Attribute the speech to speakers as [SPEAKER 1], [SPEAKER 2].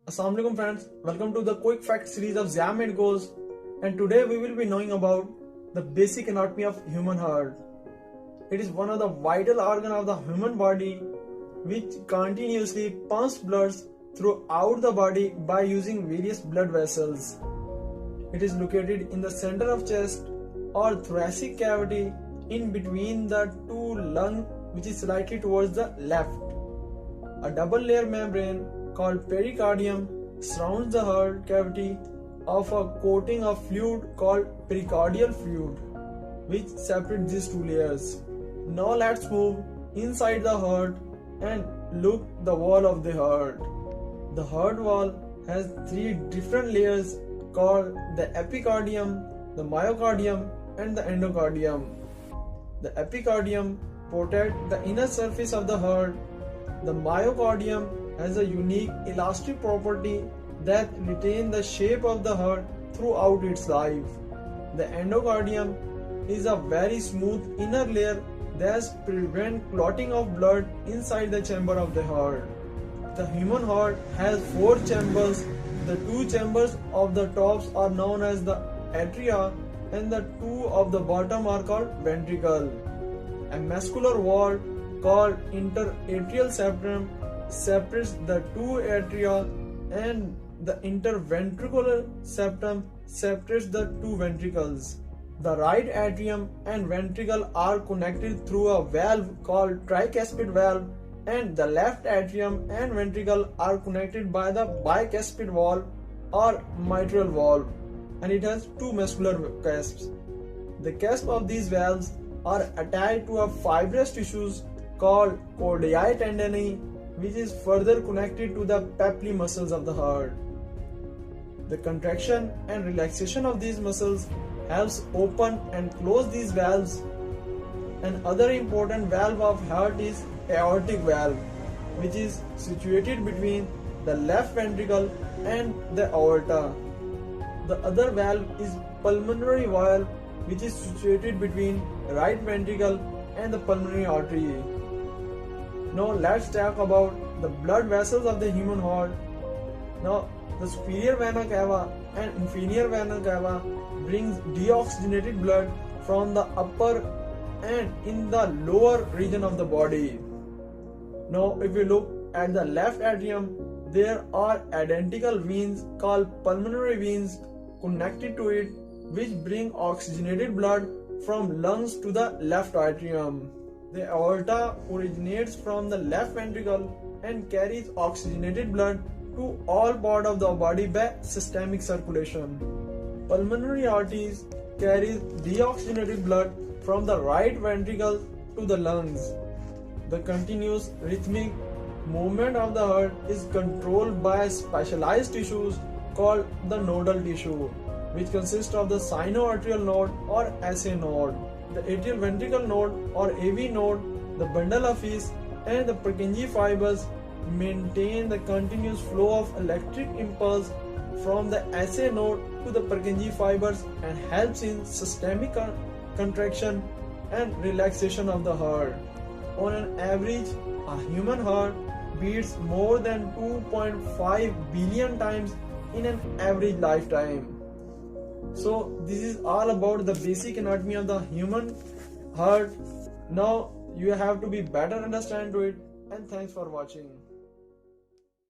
[SPEAKER 1] Assalamualaikum friends, welcome to the quick fact series of Xiam and Goals, and today we will be knowing about the basic anatomy of human heart. It is one of the vital organs of the human body which continuously pumps blood throughout the body by using various blood vessels. It is located in the center of chest or thoracic cavity in between the two lungs, which is slightly towards the left. A double layer membrane called pericardium surrounds the heart cavity of a coating of fluid called pericardial fluid, which separates these two layers. Now let's move inside the heart and look the wall of the heart. The heart wall has three different layers called the epicardium, the myocardium and the endocardium. The epicardium protects the inner surface of the heart. The myocardium has a unique elastic property that retains the shape of the heart throughout its life. The endocardium is a very smooth inner layer that prevents clotting of blood inside the chamber of the heart. The human heart has four chambers. The two chambers of the tops are known as the atria and the two of the bottom are called ventricle. A muscular wall called interatrial septum separates the two atria and the interventricular septum separates the two ventricles. The right atrium and ventricle are connected through a valve called tricuspid valve, and the left atrium and ventricle are connected by the bicuspid valve or mitral valve, and it has two muscular cusps. The cusp of these valves are attached to a fibrous tissues called cordae tendineae, which is further connected to the papillary muscles of the heart. The contraction and relaxation of these muscles helps open and close these valves. Another important valve of heart is aortic valve, which is situated between the left ventricle and the aorta. The other valve is pulmonary valve, which is situated between right ventricle and the pulmonary artery. Now let's talk about the blood vessels of the human heart. Now the superior vena cava and inferior vena cava brings deoxygenated blood from the upper and in the lower region of the body. Now if you look at the left atrium, there are identical veins called pulmonary veins connected to it, which bring oxygenated blood from lungs to the left atrium. The aorta originates from the left ventricle and carries oxygenated blood to all parts of the body by systemic circulation. Pulmonary arteries carry deoxygenated blood from the right ventricle to the lungs. The continuous rhythmic movement of the heart is controlled by specialized tissues called the nodal tissue, which consists of the sinoatrial node or SA node, the atrial ventricle node or AV node, the bundle of His, and the Purkinje fibers maintain the continuous flow of electric impulse from the SA node to the Purkinje fibers and helps in systemic contraction and relaxation of the heart. On an average, a human heart beats more than 2.5 billion times in an average lifetime. So this is all about the basic anatomy of the human heart. Now you have to be better understand to it, and thanks for watching.